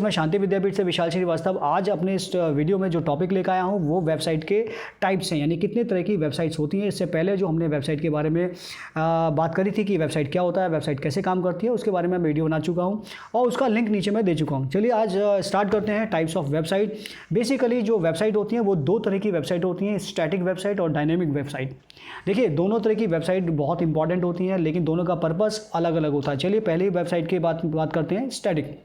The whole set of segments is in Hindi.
गाइस, मैं शांति विद्यापीठ से विशाल श्रीवास्तव। आज अपने इस वीडियो में जो टॉपिक लेकर आया हूँ वो वेबसाइट के टाइप्स हैं, यानी कितने तरह की वेबसाइट्स होती हैं। इससे पहले जो हमने वेबसाइट के बारे में बात करी थी कि वेबसाइट क्या होता है, वेबसाइट कैसे काम करती है, उसके बारे में वीडियो बना चुका हूँ और उसका लिंक नीचे मैं दे चुका हूँ। चलिए आज स्टार्ट करते हैं टाइप्स ऑफ वेबसाइट। बेसिकली जो वेबसाइट होती हैं वो दो तरह की वेबसाइट होती हैं, स्टैटिक वेबसाइट और डायनेमिक वेबसाइट। देखिए, दोनों तरह की वेबसाइट बहुत इंपॉर्टेंट होती हैं, लेकिन दोनों का पर्पस अलग अलग होता है। चलिए पहले वेबसाइट की बात करते हैं, स्टैटिक।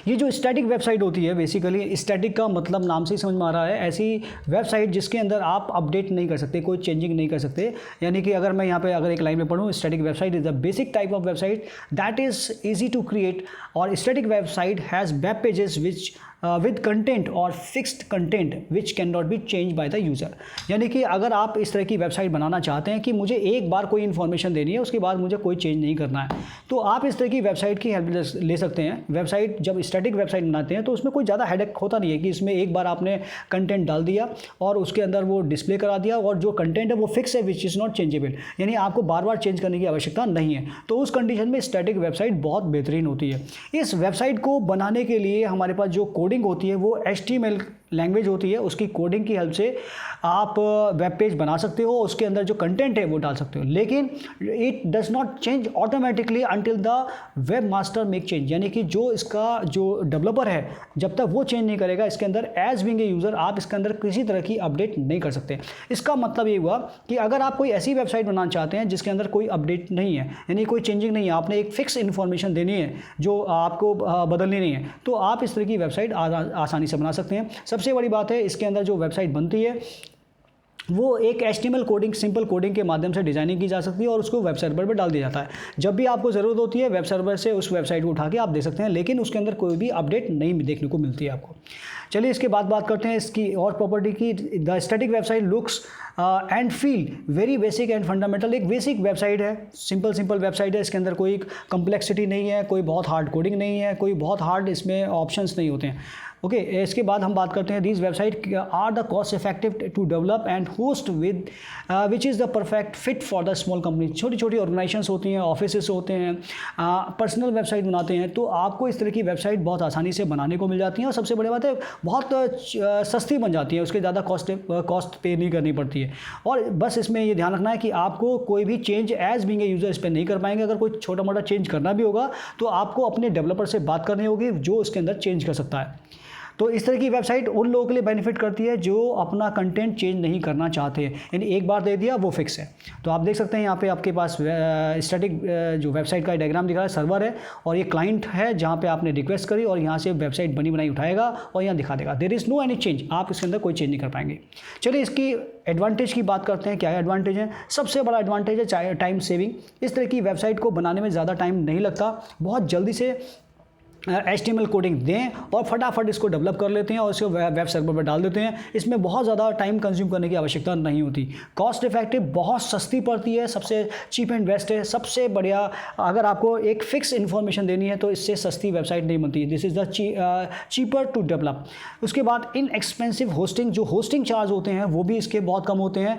ये जो स्टैटिक वेबसाइट होती है, बेसिकली स्टैटिक का मतलब नाम से ही समझ में आ रहा है, ऐसी वेबसाइट जिसके अंदर आप अपडेट नहीं कर सकते, कोई चेंजिंग नहीं कर सकते। यानी कि अगर मैं यहाँ पे अगर एक लाइन में पढ़ूँ, static website is the basic type of website that is easy to create, और static website has web pages which with content और fixed content which can not be change by the user. यानी कि अगर आप इस तरह की वेबसाइट बनाना चाहते हैं कि मुझे एक बार कोई इन्फॉर्मेशन देनी है, उसके बाद मुझे कोई चेंज नहीं करना है, तो आप इस तरह की वेबसाइट की हेल्प ले सकते हैं। वेबसाइट जब स्टैटिक वेबसाइट बनाते हैं तो उसमें कोई ज़्यादा हेडेक होता नहीं है कि इसमें एक बार आपने कंटेंट डाल दिया और उसके अंदर वो डिस्प्ले करा दिया और जो कंटेंट है वो फिक्स है, विच इज़ नॉट चेंजेबल, यानी आपको बार बार चेंज करने की आवश्यकता नहीं है। तो उस कंडीशन में स्टैटिक वेबसाइट बहुत बेहतरीन होती है। इस वेबसाइट को बनाने के लिए हमारे पास जो कोडिंग होती है वो HTML लैंग्वेज होती है, उसकी कोडिंग की हेल्प से आप वेब पेज बना सकते हो, उसके अंदर जो कंटेंट है वो डाल सकते हो, लेकिन it does not change automatically until the web master make change. यानी कि जो इसका जो डेवलपर है जब तक वो चेंज नहीं करेगा, इसके अंदर एज बीइंग ए यूज़र आप इसके अंदर किसी तरह की अपडेट नहीं कर सकते। इसका मतलब ये हुआ कि अगर आप कोई ऐसी वेबसाइट बनाना चाहते हैं जिसके अंदर कोई अपडेट नहीं है, यानी कोई चेंजिंग नहीं है, आपने एक फिक्स इन्फॉर्मेशन देनी है जो आपको बदलनी नहीं है, तो आप इस तरह की वेबसाइट आसानी से बना सकते हैं। सबसे बड़ी बात है, इसके अंदर जो वेबसाइट बनती है वो एक HTML कोडिंग, सिंपल कोडिंग के माध्यम से डिज़ाइनिंग की जा सकती है और उसको वेब सर्वर पर डाल दिया जाता है। जब भी आपको ज़रूरत होती है वेब सर्वर से उस वेबसाइट को उठा के आप दे सकते हैं, लेकिन उसके अंदर कोई भी अपडेट नहीं देखने को मिलती है आपको। चलिए इसके बाद बात करते हैं इसकी और प्रॉपर्टी की। The static website looks and feel very basic and fundamental. एक बेसिक वेबसाइट है, सिंपल वेबसाइट है, इसके अंदर कोई कम्प्लेक्सिटी नहीं है, कोई बहुत हार्ड कोडिंग नहीं है, कोई बहुत हार्ड इसमें ऑप्शंस नहीं होते हैं। ओके, इसके बाद हम बात करते हैं these website are the cost effective to develop and host with which is the perfect fit for the small company. छोटी छोटी ऑर्गेनाइजेशंस होती हैं, ऑफिसेस होते हैं, पर्सनल वेबसाइट बनाते हैं, तो आपको इस तरह की वेबसाइट बहुत आसानी से बनाने को मिल जाती हैं और सबसे बड़ी बात है बहुत सस्ती बन जाती है, उसके ज़्यादा कॉस्ट पे नहीं करनी पड़ती है। और बस इसमें ये ध्यान रखना है कि आपको कोई भी change as being a user इस पर नहीं कर पाएंगे। अगर कोई छोटा मोटा चेंज करना भी होगा तो आपको अपने डेवलपर से बात करनी होगी जो इसके अंदर चेंज कर सकता है। तो इस तरह की वेबसाइट उन लोगों के लिए बेनिफिट करती है जो अपना कंटेंट चेंज नहीं करना चाहते, यानी एक बार दे दिया वो फिक्स है। तो आप देख सकते हैं यहाँ पे आपके पास स्टैटिक जो वेबसाइट का डायग्राम दिखा रहा है, सर्वर है और ये क्लाइंट है जहाँ पे आपने रिक्वेस्ट करी और यहाँ से वेबसाइट बनी बनाई उठाएगा और यहाँ दिखा देगा। There is no any change, आप इसके अंदर कोई चेंज नहीं कर पाएंगे। चलिए इसकी एडवांटेज की बात करते हैं, क्या एडवांटेज है। सबसे बड़ा एडवांटेज है टाइम सेविंग। इस तरह की वेबसाइट को बनाने में ज़्यादा टाइम नहीं लगता, बहुत जल्दी से HTML कोडिंग दें और फटाफट इसको डेवलप कर लेते हैं और इसको वेब सर्वर पर डाल देते हैं। इसमें बहुत ज़्यादा टाइम कंज्यूम करने की आवश्यकता नहीं होती। कॉस्ट इफेक्टिव, बहुत सस्ती पड़ती है, सबसे चीप एंड बेस्ट है, सबसे बढ़िया। अगर आपको एक फिक्स इन्फॉर्मेशन देनी है तो इससे सस्ती वेबसाइट नहीं बनती। This is the cheaper to develop. उसके बाद इनएक्सपेंसिव होस्टिंग, जो होस्टिंग चार्ज होते हैं वो भी इसके बहुत कम होते हैं।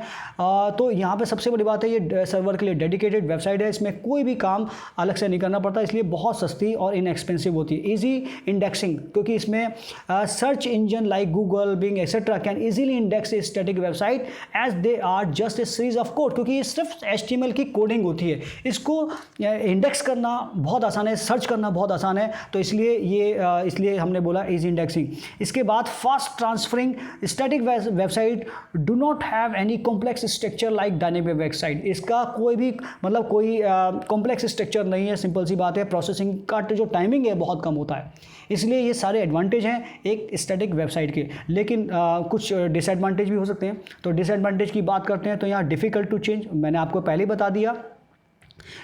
तो यहाँ पर सबसे बड़ी बात है, ये सर्वर के लिए डेडिकेटेड वेबसाइट है, इसमें कोई भी काम अलग से नहीं करना पड़ता, इसलिए बहुत सस्ती और इनएक्सपेंसिव होती है। इजी इंडेक्सिंग, क्योंकि इसमें search engine like Google, Bing etcetera can easily index a static website as they are just a series of code, क्योंकि ये सिर्फ HTML की कोडिंग होती है, इसको इंडेक्स करना बहुत आसान है, सर्च करना बहुत आसान है, तो इसलिए हमने बोला इजी इंडेक्सिंग। इसके बाद fast transferring. Static website do not have any complex structure like dynamic website. इसका कोई भी मतलब कोई कॉम्प्लेक्स स्ट्रक्चर नहीं है, सिंपल सी बात है। प्रोसेसिंग का जो टाइमिंग है बहुत कम होता है, इसलिए ये सारे एडवांटेज हैं एक स्टैटिक वेबसाइट के। लेकिन कुछ डिसएडवांटेज भी हो सकते हैं। तो डिसएडवांटेज की बात करते हैं तो यहाँ डिफ़िकल्ट टू चेंज, मैंने आपको पहले ही बता दिया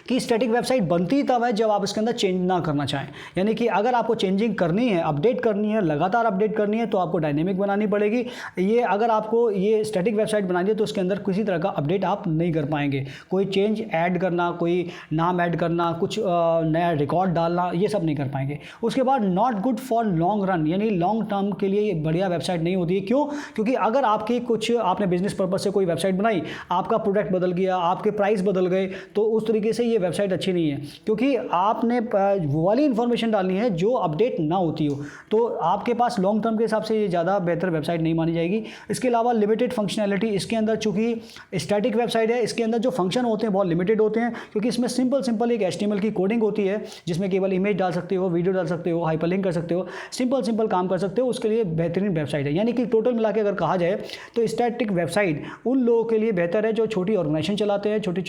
कि स्टैटिक वेबसाइट बनती तब है जब आप इसके अंदर चेंज ना करना चाहें। यानी कि अगर आपको चेंजिंग करनी है, अपडेट करनी है, लगातार अपडेट करनी है, तो आपको डायनेमिक बनानी पड़ेगी। ये अगर आपको ये स्टैटिक वेबसाइट बनानी है तो उसके अंदर किसी तरह का अपडेट आप नहीं कर पाएंगे। कोई चेंज ऐड करना, कोई नाम ऐड करना, कुछ नया रिकॉर्ड डालना, ये सब नहीं कर पाएंगे। उसके बाद not good for long run, यानी लॉन्ग टर्म के लिए ये बढ़िया वेबसाइट नहीं होती है। क्यों? क्योंकि अगर आपने बिजनेस पर्पज से कोई वेबसाइट बनाई, आपका प्रोडक्ट बदल गया, आपके प्राइस बदल गए, तो उस तरीके तरीके से ये वेबसाइट अच्छी नहीं है, क्योंकि आपने वो वाली इन्फॉर्मेशन डालनी है जो अपडेट ना होती हो, तो आपके पास लॉन्ग टर्म के हिसाब से ये ज़्यादा बेहतर वेबसाइट नहीं मानी जाएगी। इसके अलावा लिमिटेड फंक्शनैलिटी, इसके अंदर चूँकि स्टैटिक वेबसाइट है, इसके अंदर जो फंक्शन होते हैं बहुत लिमिटेड होते हैं, क्योंकि इसमें सिंपल एक HTML की कोडिंग होती है जिसमें केवल इमेज डाल सकते हो, वीडियो डाल सकते हो, हाइपरलिंक कर सकते हो, सिंपल काम कर सकते हो। उसके लिए बेहतरीन वेबसाइट है। यानी कि टोटल मिला के अगर कहा जाए तो स्टैटिक वेबसाइट उन लोगों के लिए बेहतर है जो छोटी ऑर्गेनाइजेशन चलाते हैं, छोटी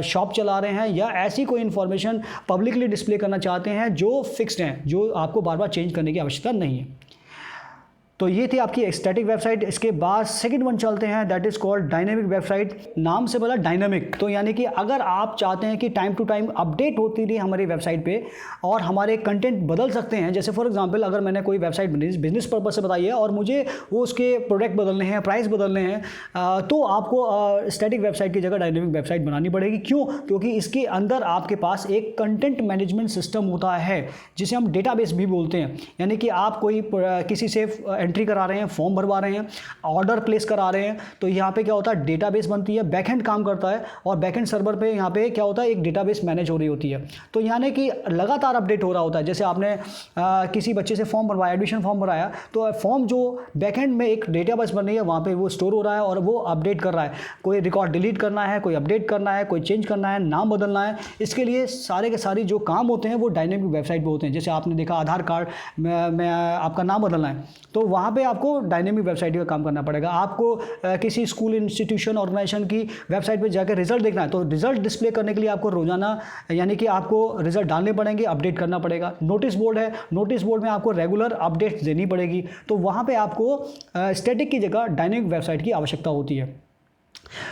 शॉप चला रहे हैं, या ऐसी कोई इन्फॉर्मेशन पब्लिकली डिस्प्ले करना चाहते हैं जो फिक्स्ड हैं, जो आपको बार बार चेंज करने की आवश्यकता नहीं है। तो ये थी आपकी स्टैटिक वेबसाइट। इसके बाद सेकंड वन चलते हैं, that is called dynamic website. नाम से बोला डायनेमिक, तो यानी कि अगर आप चाहते हैं कि टाइम टू टाइम अपडेट होती रही हमारी वेबसाइट पे और हमारे कंटेंट बदल सकते हैं, जैसे फॉर एग्जांपल अगर मैंने कोई वेबसाइट बिजनेस पर्पज से बताई है और मुझे वो उसके प्रोडक्ट बदलने हैं, प्राइस बदलने हैं, तो आपको स्टैटिक वेबसाइट की जगह डायनेमिक वेबसाइट बनानी पड़ेगी। क्यों? क्योंकि इसके अंदर आपके पास एक कंटेंट मैनेजमेंट सिस्टम होता है जिसे हम डेटाबेस भी बोलते हैं। यानी कि आप कोई किसी से एंट्री करा रहे हैं, फॉर्म भरवा रहे हैं, ऑर्डर प्लेस करा रहे हैं, तो यहाँ पे क्या होता है, डेटाबेस बनती है, बैकएंड काम करता है, और बैकएंड सर्वर पे यहाँ पे क्या होता है, एक डेटाबेस मैनेज हो रही होती है। तो यानी कि लगातार अपडेट हो रहा होता है। जैसे आपने किसी बच्चे से फॉर्म भरवाया, एडमिशन फॉर्म भराया, तो फॉर्म जो बैकएंड में एक डेटाबेस बन रही है वहाँ पर वो स्टोर हो रहा है और वो अपडेट कर रहा है। कोई रिकॉर्ड डिलीट करना है, कोई अपडेट करना है, कोई चेंज करना है, नाम बदलना है, इसके लिए सारे के सारे जो काम होते हैं वो डायनेमिक वेबसाइट पर होते हैं। जैसे आपने देखा आधार कार्ड में आपका नाम बदलना है, तो वहाँ पे आपको डायनेमिक वेबसाइट का काम करना पड़ेगा। आपको किसी स्कूल, इंस्टीट्यूशन, ऑर्गेनाइजेशन की वेबसाइट पे जाकर रिजल्ट देखना है, तो रिजल्ट डिस्प्ले करने के लिए आपको रोजाना यानी कि आपको रिजल्ट डालने पड़ेंगे, अपडेट करना पड़ेगा। नोटिस बोर्ड है, नोटिस बोर्ड में आपको रेगुलर अपडेट्स देनी पड़ेगी। तो वहाँ पे आपको स्टैटिक की जगह डायनेमिक वेबसाइट की आवश्यकता होती है।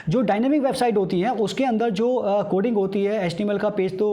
जो डायनेमिक वेबसाइट होती है उसके अंदर जो कोडिंग होती है, HTML का पेज तो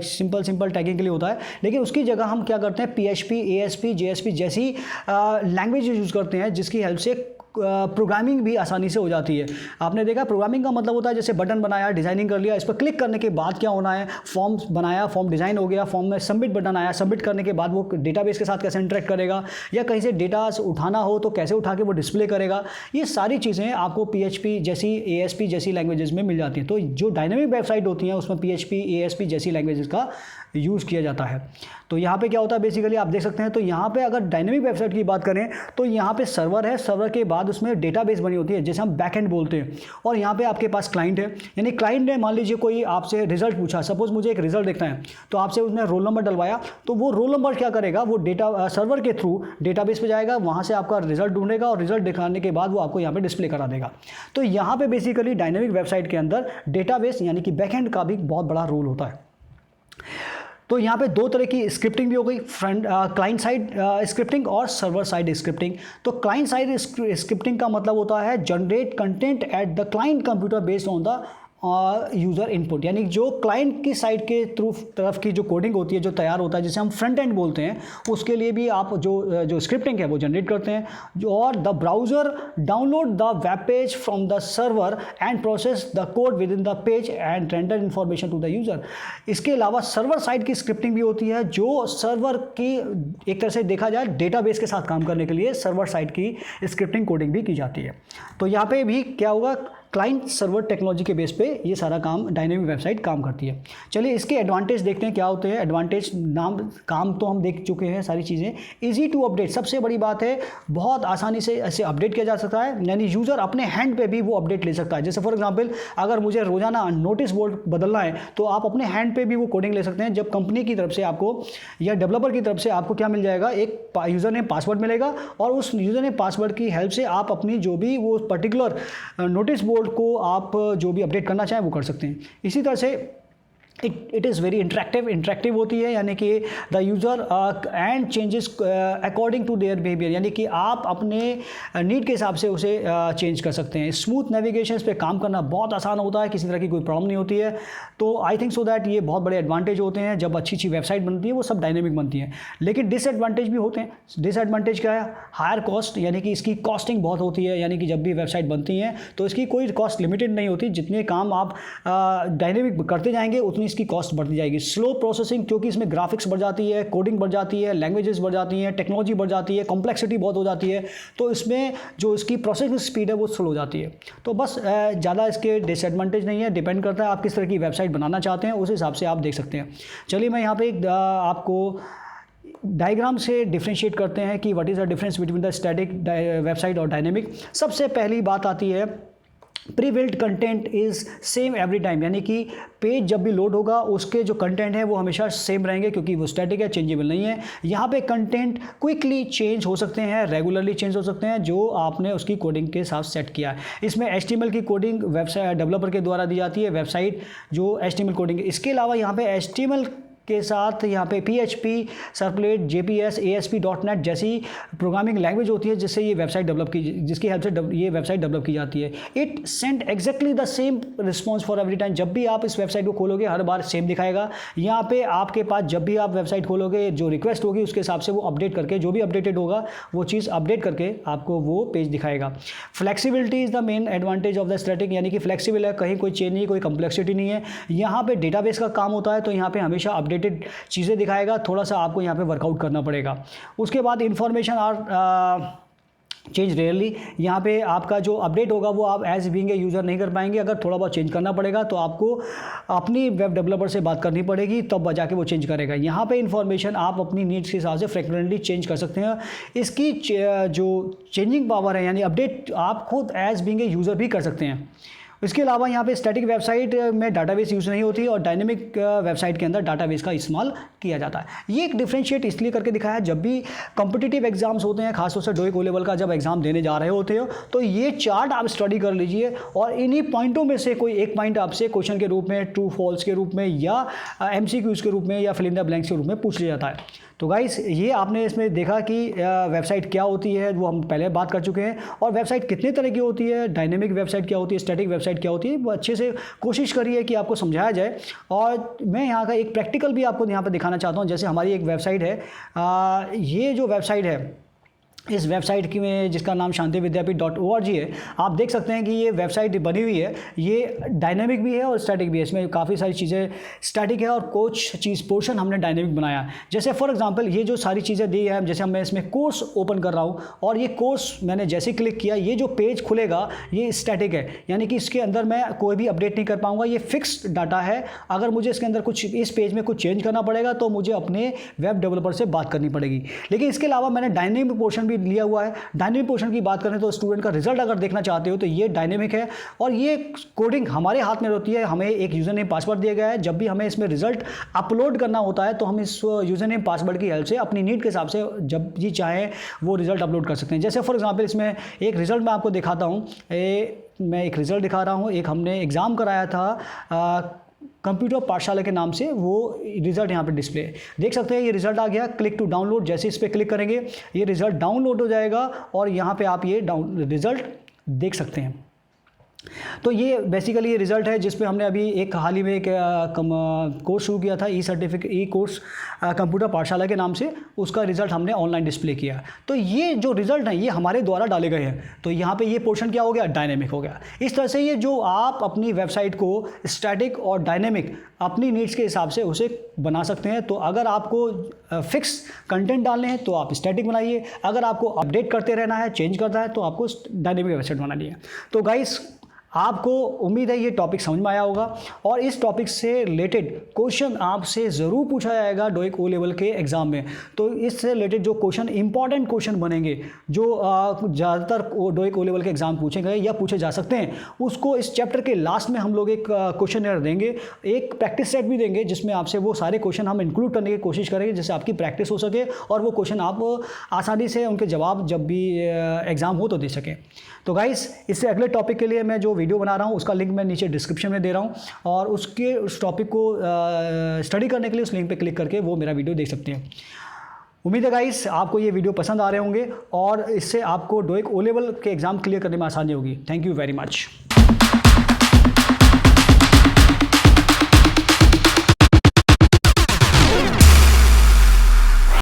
सिंपल टैगिंग के लिए होता है, लेकिन उसकी जगह हम क्या करते हैं, PHP, ASP, JSP जैसी लैंग्वेज यूज़ करते हैं जिसकी हेल्प से प्रोग्रामिंग भी आसानी से हो जाती है। आपने देखा प्रोग्रामिंग का मतलब होता है जैसे बटन बनाया, डिज़ाइनिंग कर लिया, इस पर क्लिक करने के बाद क्या होना है, फॉर्म बनाया, फॉर्म डिज़ाइन हो गया, फॉर्म में सबमिट बटन आया, सबमिट करने के बाद वो डेटाबेस के साथ कैसे इंटरेक्ट करेगा, या कहीं से डेटा उठाना हो तो कैसे उठा के वो डिस्प्ले करेगा। ये सारी चीज़ें आपको PHP जैसी, ASP जैसी लैंग्वेजेस में मिल जाती हैं। तो जो डायनेमिक वेबसाइट होती हैं उसमें PHP, ASP जैसी लैंग्वेजेस का यूज़ किया जाता है। तो यहाँ पे क्या होता है, बेसिकली आप देख सकते हैं, तो यहाँ पे अगर डायनेमिक वेबसाइट की बात करें तो यहाँ पे सर्वर है, सर्वर के बाद उसमें डेटाबेस बनी होती है जैसे हम बैकएंड बोलते हैं, और यहाँ पे आपके पास क्लाइंट है। यानी क्लाइंट ने मान लीजिए कोई आपसे रिजल्ट पूछा, सपोज मुझे एक रिजल्ट देखना है, तो आपसे उसने रोल नंबर डलवाया, तो वो रोल नंबर क्या करेगा, वो डेटा सर्वर के थ्रू डेटाबेस पे जाएगा, वहाँ से आपका रिजल्ट ढूंढेगा और रिजल्ट दिखाने के बाद वो आपको यहाँ पे डिस्प्ले करा देगा। तो यहाँ पे बेसिकली डायनेमिक वेबसाइट के अंदर डेटाबेस यानी कि बैकएंड का भी बहुत बड़ा रोल होता है। तो यहाँ पे दो तरह की स्क्रिप्टिंग भी हो गई, फ्रंट क्लाइंट साइड स्क्रिप्टिंग और सर्वर साइड स्क्रिप्टिंग। तो क्लाइंट साइड स्क्रिप्टिंग का मतलब होता है generate content at the client computer based on the user input, यानी जो क्लाइंट की साइड के थ्रू तरफ की जो कोडिंग होती है, जो तैयार होता है, जिसे हम फ्रंट एंड बोलते हैं, उसके लिए भी आप जो स्क्रिप्टिंग है वो जनरेट करते हैं। और the browser download the web page from the server and process the code within the page and render information to the user. इसके अलावा सर्वर साइड की स्क्रिप्टिंग भी होती है, जो सर्वर की एक तरह से देखा जाए डेटाबेस के साथ काम करने के लिए सर्वर साइड की स्क्रिप्टिंग कोडिंग भी की जाती है। तो यहाँ पे भी क्या होगा, क्लाइंट सर्वर टेक्नोलॉजी के बेस पे ये सारा काम डायनेमिक वेबसाइट काम करती है। चलिए इसके एडवांटेज देखते हैं क्या होते हैं। एडवांटेज काम तो हम देख चुके हैं सारी चीज़ें। इजी टू अपडेट, सबसे बड़ी बात है, बहुत आसानी से ऐसे अपडेट किया जा सकता है, यानी यूज़र अपने हैंड पे भी वो अपडेट ले सकता है। जैसे फॉर एग्जांपल अगर मुझे रोजाना नोटिस बोर्ड बदलना है तो आप अपने हैंड पे भी वो कोडिंग ले सकते हैं। जब कंपनी की तरफ से आपको या डेवलपर की तरफ से आपको क्या मिल जाएगा, एक यूज़र नेम पासवर्ड मिलेगा, और उस यूज़र नेम पासवर्ड की हेल्प से आप अपनी जो भी वो पर्टिकुलर नोटिस बोर्ड को आप जो भी अपडेट करना चाहें वो कर सकते हैं। इसी तरह से इट इज़ वेरी इंटरेक्टिव होती है, यानी कि the user and changes according to their behaviour, यानी कि आप अपने नीड के हिसाब से उसे चेंज कर सकते हैं। स्मूथ नेविगेशन पे काम करना बहुत आसान होता है, किसी तरह की कोई प्रॉब्लम नहीं होती है। तो आई थिंक सो दैट ये बहुत बड़े एडवांटेज होते हैं जब अच्छी वेबसाइट बनती है, वो सब डायनेमिक बनती है। लेकिन डिसएडवांटेज भी होते हैं। डिसएडवांटेज क्या है, हायर कॉस्ट, यानी कि इसकी कॉस्टिंग बहुत होती है, यानी कि जब भी वेबसाइट बनती हैं तो इसकी कोई कॉस्ट लिमिटेड नहीं होती, जितने काम आप डायनेमिक करते जाएंगे उतनी इसकी कॉस्ट बढ़ती जाएगी। स्लो प्रोसेसिंग, क्योंकि इसमें ग्राफिक्स बढ़ जाती है, कोडिंग बढ़ जाती है, लैंग्वेजेस बढ़ जाती हैं, टेक्नोलॉजी बढ़ जाती है, कॉम्प्लेक्सिटी बहुत हो जाती है, तो इसमें जो इसकी प्रोसेसिंग स्पीड है वो स्लो हो जाती है। तो बस ज़्यादा इसके डिसएडवांटेज नहीं है, डिपेंड करता है आप किस तरह की वेबसाइट बनाना चाहते हैं, उस हिसाब से आप देख सकते हैं। चलिए मैं यहाँ पे आपको डायग्राम से डिफ्रेंशिएट करते हैं कि what is the difference between the static website और डायनेमिक। सबसे पहली बात आती है pre built content is same every time, यानी कि पेज जब भी लोड होगा उसके जो कंटेंट है वो हमेशा सेम रहेंगे, क्योंकि वो स्टैटिक है, चेंजेबल नहीं है। यहाँ पे कंटेंट क्विकली चेंज हो सकते हैं, रेगुलरली चेंज हो सकते हैं, जो आपने उसकी कोडिंग के साथ सेट किया है। इसमें HTML की कोडिंग वेबसाइट डेवलपर के द्वारा दी जाती है, वेबसाइट जो HTML कोडिंग है। इसके अलावा यहाँ पे HTML के साथ यहाँ पे PHP, सर्वलेट, JPS, ASP.NET जैसी प्रोग्रामिंग लैंग्वेज होती है जिससे ये वेबसाइट डेवलप की, जिसकी हेल्प से ये वेबसाइट डेवलप की जाती है। It send exactly the same response for every time. जब भी आप इस वेबसाइट को खोलोगे हर बार सेम दिखाएगा। यहाँ पे आपके पास जब भी आप वेबसाइट खोलोगे जो रिक्वेस्ट होगी उसके हिसाब से वो अपडेट करके, जो भी अपडेटेड होगा वो चीज़ अपडेट करके आपको वो पेज दिखाएगा। Flexibility is the main advantage of the static, यानी कि फ्लेक्सिबल है, कहीं कोई चेंज नहीं, कोई कम्प्लेक्सिटी नहीं है। यहाँ पे डेटाबेस का काम होता है तो यहाँ पे हमेशा अपडेटेड चीज़ें दिखाएगा, थोड़ा सा आपको यहाँ पे वर्कआउट करना पड़ेगा। उसके बाद इंफॉर्मेशन आर चेंज रेयरली, यहाँ पे आपका जो अपडेट होगा वो आप एज बीइंग ए यूज़र नहीं कर पाएंगे। अगर थोड़ा बहुत चेंज करना पड़ेगा तो आपको अपनी वेब डेवलपर से बात करनी पड़ेगी, तब जाके वो चेंज करेगा। यहाँ पे इन्फॉर्मेशन आप अपनी नीड्स के हिसाब से फ्रिक्वेंटली चेंज कर सकते हैं। इसकी जो चेंजिंग पावर है, यानी अपडेट आप खुद एज बीइंग ए यूज़र भी कर सकते हैं। इसके अलावा यहाँ पे स्टैटिक वेबसाइट में डाटाबेस यूज़ नहीं होती और डायनेमिक वेबसाइट के अंदर डाटाबेस का इस्तेमाल किया जाता है। ये एक डिफरेंशिएट इसलिए करके दिखाया है, जब भी कॉम्पिटिटिव एग्जाम्स होते हैं, खासतौर से DOEIC O लेवल का जब एग्जाम देने जा रहे होते हो, तो ये चार्ट आप स्टडी कर लीजिए और इन्हीं पॉइंटों में से कोई एक पॉइंट आपसे क्वेश्चन के रूप में, ट्रू फॉल्स के रूप में या MCQs के रूप में या फिल इन द ब्लैंक्स के रूप में पूछ लिया जाता है। तो गाइस ये आपने इसमें देखा कि वेबसाइट क्या होती है, वो हम पहले बात कर चुके हैं, और वेबसाइट कितने तरह की होती है, डायनेमिक वेबसाइट क्या होती है, स्टैटिक वेबसाइट क्या होती है, वो अच्छे से कोशिश करिए कि आपको समझाया जाए। और मैं यहाँ का एक प्रैक्टिकल भी आपको यहाँ पर दिखाना चाहता हूँ। जैसे हमारी एक वेबसाइट है, ये जो वेबसाइट है, इस वेबसाइट की में जिसका नाम shantividyapith.org है, आप देख सकते हैं कि ये वेबसाइट बनी हुई है, ये डायनेमिक भी है और स्टैटिक भी है। इसमें काफ़ी सारी चीज़ें स्टैटिक है और कुछ चीज़ पोर्शन हमने डायनेमिक बनाया। जैसे फॉर एग्जांपल ये जो सारी चीज़ें दी है, जैसे मैं इसमें कोर्स ओपन कर रहा हूँ और ये कोर्स मैंने जैसे क्लिक किया, ये जो पेज खुलेगा ये स्टैटिक है, यानी कि इसके अंदर मैं कोई भी अपडेट नहीं कर पाऊँगा, ये फिक्स्ड डाटा है। अगर मुझे इसके अंदर कुछ, इस पेज में कुछ चेंज करना पड़ेगा तो मुझे अपने वेब डेवलपर से बात करनी पड़ेगी। लेकिन इसके अलावा मैंने डायनेमिक पोर्शन भी लिया हुआ है। डायनेमिक पोर्शन की बात करें तो स्टूडेंट का रिजल्ट अगर देखना चाहते हो तो ये डायनेमिक है और ये कोडिंग हमारे हाथ में होती है। हमें एक यूज़र नेम पासवर्ड दिया गया है, जब भी हमें इसमें रिजल्ट अपलोड करना होता है तो हम इस यूज़र नेम पासवर्ड की हेल्प से अपनी नीड के हिसाब से जब भी चाहें वो रिजल्ट अपलोड कर सकते हैं। जैसे फॉर एग्जाम्पल इसमें एक रिजल्ट मैं आपको दिखाता हूँ, मैं एक रिज़ल्ट दिखा रहा हूँ। एक हमने एग्ज़ाम कराया था कंप्यूटर पाठशाला के नाम से, वो रिज़ल्ट यहाँ पे डिस्प्ले देख सकते हैं। ये रिज़ल्ट आ गया, क्लिक टू डाउनलोड, जैसे इस पर क्लिक करेंगे ये रिज़ल्ट डाउनलोड हो जाएगा और यहाँ पे आप ये रिज़ल्ट देख सकते हैं। तो ये बेसिकली ये रिज़ल्ट है जिसपे हमने अभी एक हाल ही में एक कोर्स शुरू किया था, ई कोर्स कंप्यूटर पाठशाला के नाम से, उसका रिज़ल्ट हमने ऑनलाइन डिस्प्ले किया। तो ये जो रिज़ल्ट हैं ये हमारे द्वारा डाले गए हैं, तो यहाँ पे ये पोर्शन क्या हो गया, डायनेमिक हो गया। इस तरह से ये जो आप अपनी वेबसाइट को स्टैटिक और डायनेमिक अपनी नीड्स के हिसाब से उसे बना सकते हैं। तो अगर आपको फिक्स कंटेंट डालने हैं तो आप स्टैटिक बनाइए, अगर आपको अपडेट करते रहना है, चेंज करता है, तो आपको डायनेमिक वेबसाइट बनानी है। तो गाइस आपको उम्मीद है ये टॉपिक समझ में आया होगा और इस टॉपिक से रिलेटेड क्वेश्चन आपसे ज़रूर पूछा जाएगा DOEIC O लेवल के एग्ज़ाम में। तो इससे रिलेटेड जो क्वेश्चन इंपॉर्टेंट क्वेश्चन बनेंगे, जो ज़्यादातर DOEIC O लेवल के एग्ज़ाम पूछे गए या पूछे जा सकते हैं, उसको इस चैप्टर के लास्ट में हम लोग एक क्वेश्चन देंगे, एक प्रैक्टिस सेट भी देंगे जिसमें आपसे वो सारे क्वेश्चन हम इंक्लूड करने की कोशिश करेंगे जिससे आपकी प्रैक्टिस हो सके और वो क्वेश्चन आप आसानी से उनके जवाब जब भी एग्ज़ाम हो तो दे सकें। तो गाइस इससे अगले टॉपिक के लिए मैं जो वीडियो बना रहा हूँ उसका लिंक मैं नीचे डिस्क्रिप्शन में दे रहा हूँ और उस टॉपिक को स्टडी करने के लिए उस लिंक पे क्लिक करके वो मेरा वीडियो देख सकते हैं। उम्मीद है गाइस आपको ये वीडियो पसंद आ रहे होंगे और इससे आपको DOEIC O लेवल के एग्ज़ाम क्लियर करने में आसानी होगी। Thank you very much.